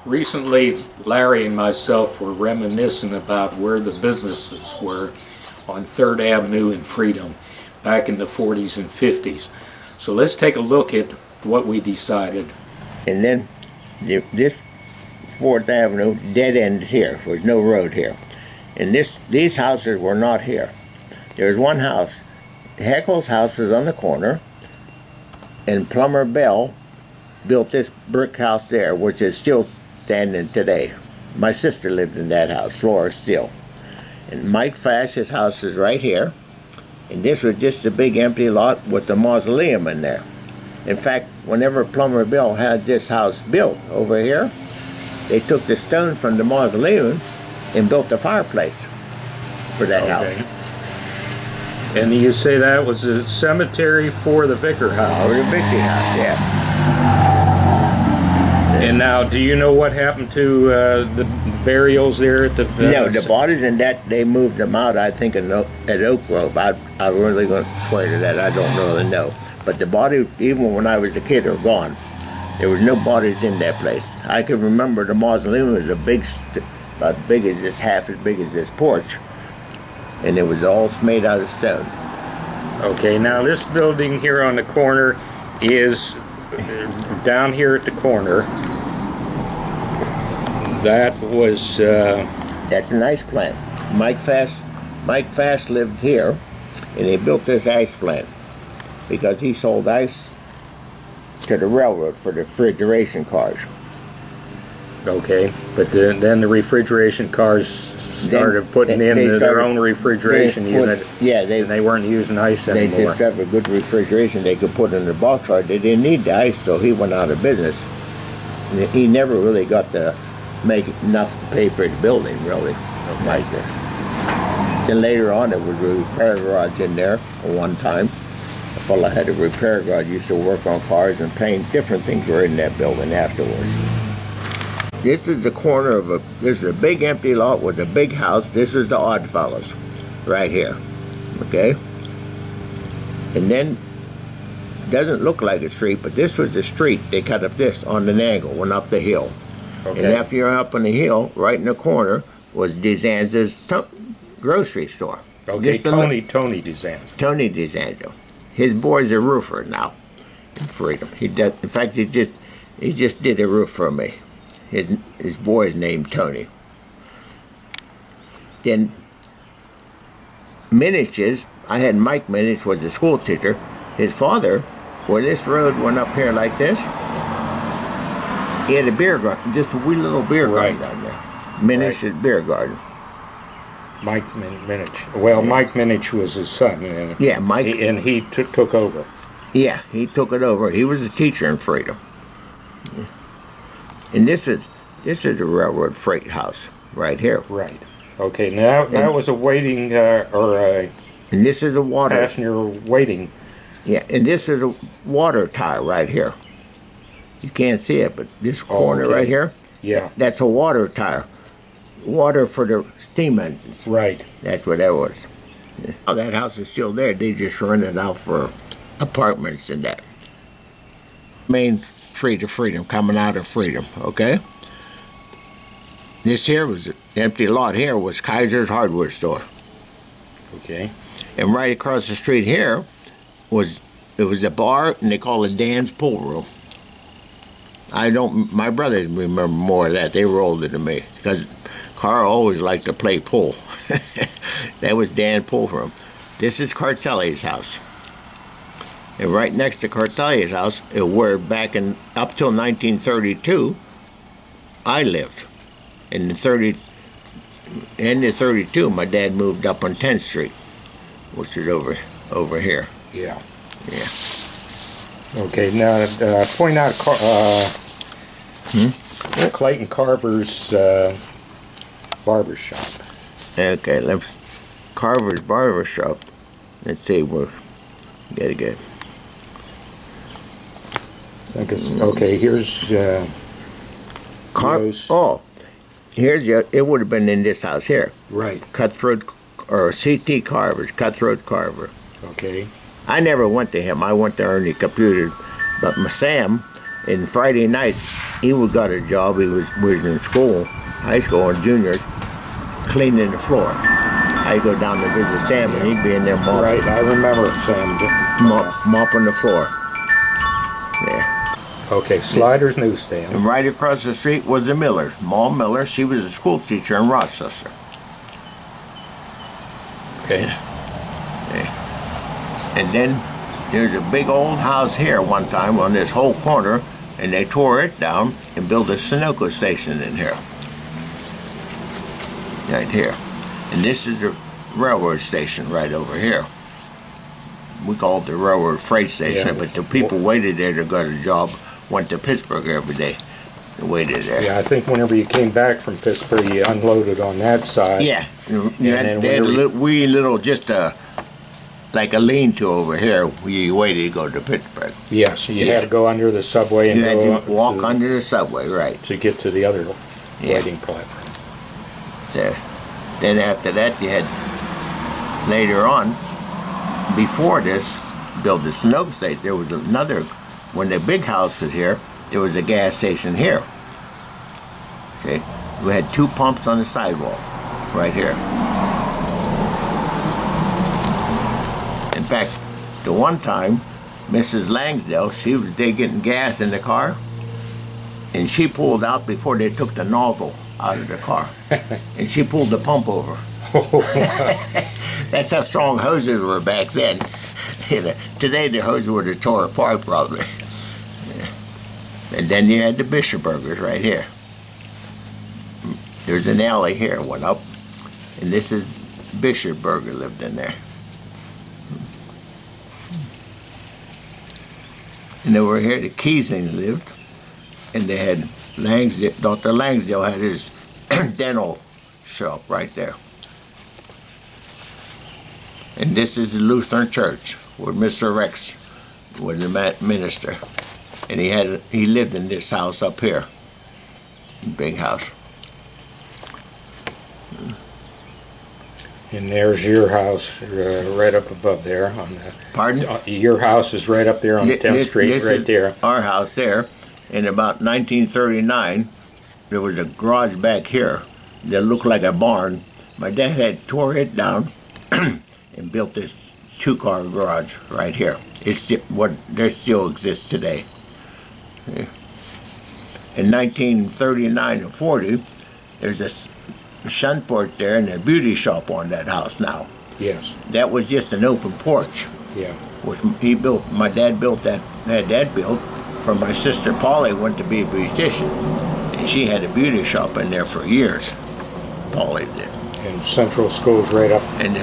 Recently, Larry and myself were reminiscing about where the businesses were on 3rd Avenue and Freedom back in the 40s and 50s. So let's take a look at what we decided. And then this 4th Avenue dead ended here. There was no road here. And these houses were not here. There's one house. Heckle's house is on the corner, and Plumber Bell built this brick house there, which is still standing today. My sister lived in that house, Flora Steele. And Mike Fash's house is right here. And this was just a big empty lot with the mausoleum in there. In fact, whenever Plumber Bell had this house built over here, they took the stone from the mausoleum and built the fireplace for that house. And you say that was a cemetery for the Vicar house? For the Vicar house, yeah. And now, do you know what happened to the burials there at the... No, the bodies in that, they moved them out, I think, at Oak Grove. I'm really going to swear to that. I don't really know. But the body, even when I was a kid, are gone. There was no bodies in that place. I can remember the mausoleum was a big, about big as this, half as big as this porch. And it was all made out of stone. Okay, now this building here on the corner is down here at the corner. That was... That's an ice plant. Mike Fash lived here, and he built this ice plant because he sold ice to the railroad for the refrigeration cars. Okay, but then the refrigeration cars started putting in their own refrigeration unit. Yeah, and they weren't using ice anymore. They just got a good refrigeration they could put in the boxcar. They didn't need the ice, so he went out of business. He never really got to make enough to pay for the building, really. Okay. Like that. Then later on, there was a repair garage in there at one time. A fellow had a repair garage, used to work on cars and paint. Different things were in that building afterwards. This is the corner of this is a big empty lot with a big house. This is the Oddfellows, right here, okay? And then, doesn't look like a street, but this was the street. They cut up this on an angle, went up the hill. Okay. And after you're up on the hill, right in the corner, was DeSanza's grocery store. Okay, Tony DeSanza. Tony DeSanza. His boy's a roofer now in Freedom. He does, in fact, he just did a roof for me. His boy's named Tony. Then Minich's, I had Mike Minich, was a school teacher. His father, where this road went up here like this, he had a beer garden, just a wee little beer garden down there. Minich's beer garden. Mike Minich. Well, Mike Minich was his son. And yeah, Mike. And he took over. Yeah, he took it over. He was a teacher in Freedom. Yeah. And this is a railroad freight house right here. Right. Okay. Now that was a waiting and this is a water passenger waiting. Yeah, and this is a water tower right here. You can't see it, but this corner right here. Yeah. That's a water tower. Water for the steam engines. Right. That's what that was. Yeah. Oh, that house is still there. They just rented out for apartments and that. Main street of Freedom, coming out of Freedom, okay? This here was, the empty lot here was Kaiser's hardware store. Okay. And right across the street here was the bar, and they call it Dan's Pool Room. My brothers remember more of that. They were older than me, because Carl always liked to play pool. That was Dan's Pool Room. This is Cartelli's house. And right next to Cartelli's house, where back in up till 1932, I lived. In the end of 32, my dad moved up on 10th Street, which is over here. Yeah. Yeah. Okay. Now point out Clayton Carver's barber shop. Okay. Carver's barber shop. Let's see where. Gotta go. Okay, here's it would have been in this house here. Right. Cutthroat, or C.T. Carver's, Cutthroat Carver. Okay. I never went to him. I went to Ernie Computer, but my Sam And Friday night, he got a job. He was in school, high school, and juniors, cleaning the floor. I'd go down to visit Sam, and he'd be in there mopping. Right, I remember Sam. Mopping the floor. There. Okay, Sliders Newsstand. And right across the street was the Miller, Ma Miller. She was a school teacher in Rochester. Okay. And then there's a big old house here one time on this whole corner, and they tore it down and built a Sunoco station in here. Right here. And this is the railroad station right over here. We call it the railroad freight station, Yeah. but the people waited there to go to a job, went to Pittsburgh every day. They waited there. Yeah, I think whenever you came back from Pittsburgh, you unloaded on that side. Yeah. then They had a wee little, just like a lean-to over here where you waited to go to Pittsburgh. Yes, you had to go under the subway and You had go to walk under the subway, right. to get to the other Yeah. waiting platform. So, then after that, you had, later on, before this, built the Sunoco station, there was another, when the big house was here, there was a gas station here. See, we had 2 pumps on the sidewalk, right here. In fact, the one time, Mrs. Langsdale, they getting gas in the car, and she pulled out before they took the nozzle out of the car, and she pulled the pump over. That's how strong hoses were back then. You know, today the hoses would have tore apart probably. Yeah. And then you had the Bishop Burgers right here. There's an alley here, went up, and this is Bishop Burger lived in there. And over here, the Keesing lived, and they had Langsdale, Dr. Langsdale had his dental shop right there. And this is the Lutheran Church, where Mr. Rex was the minister. And he lived in this house up here, big house. And there's your house right up above there. On the, Pardon? Your house is right up there on 10th Street, this right is there. Our house there. In about 1939, there was a garage back here that looked like a barn. My dad had tore it down and built this 2-car garage right here. It's that still exists today. Yeah. In 1939 and 40, there's a Shunport there and a beauty shop on that house now. Yes. That was just an open porch. Yeah. My dad built that, had that built for my sister Polly went to be a beautician. And she had a beauty shop in there for years. Polly did. And Central School's right up. And the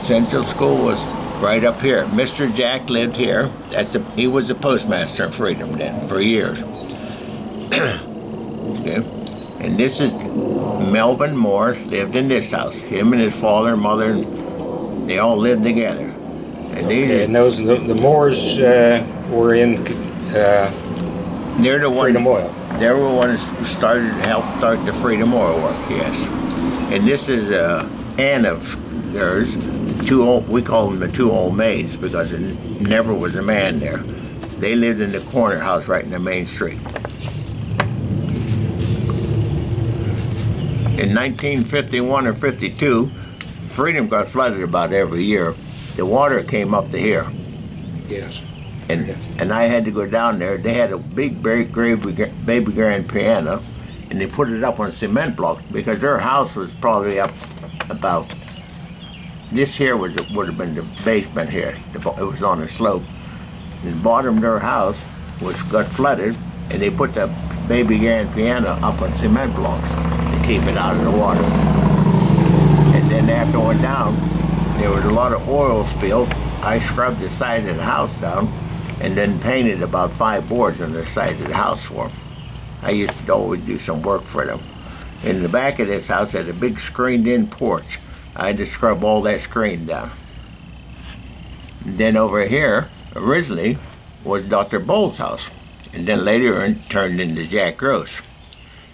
Central School was right up here. Mr. Jack lived here. He was the postmaster in Freedom then for years. Okay. And this is Melvin Moore lived in this house. Him and his father and mother, they all lived together. And and those the Moores were in they're the Freedom Oil. They were the ones who helped start the Freedom Oil work, yes. And this is Ann of theirs. We call them the 2 old maids because there never was a man there. They lived in the corner house right in the main street. In 1951 or 52, Freedom got flooded about every year. The water came up to here. Yes. And I had to go down there. They had a big baby grand piano, and they put it up on cement blocks because their house was probably up about, this here would have been the basement here. It was on a slope. And the bottom of their house got flooded, and they put the baby grand piano up on cement blocks to keep it out of the water. And then after it went down, there was a lot of oil spilled. I scrubbed the side of the house down and then painted about 5 boards on the side of the house for them. I used to always do some work for them. In the back of this house had a big screened-in porch. I had to scrub all that screen down. And then over here, originally, was Dr. Bowles' house. And then later it turned into Jack Gross.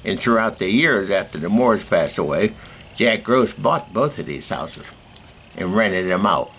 And throughout the years after the Moores passed away, Jack Gross bought both of these houses and rented them out.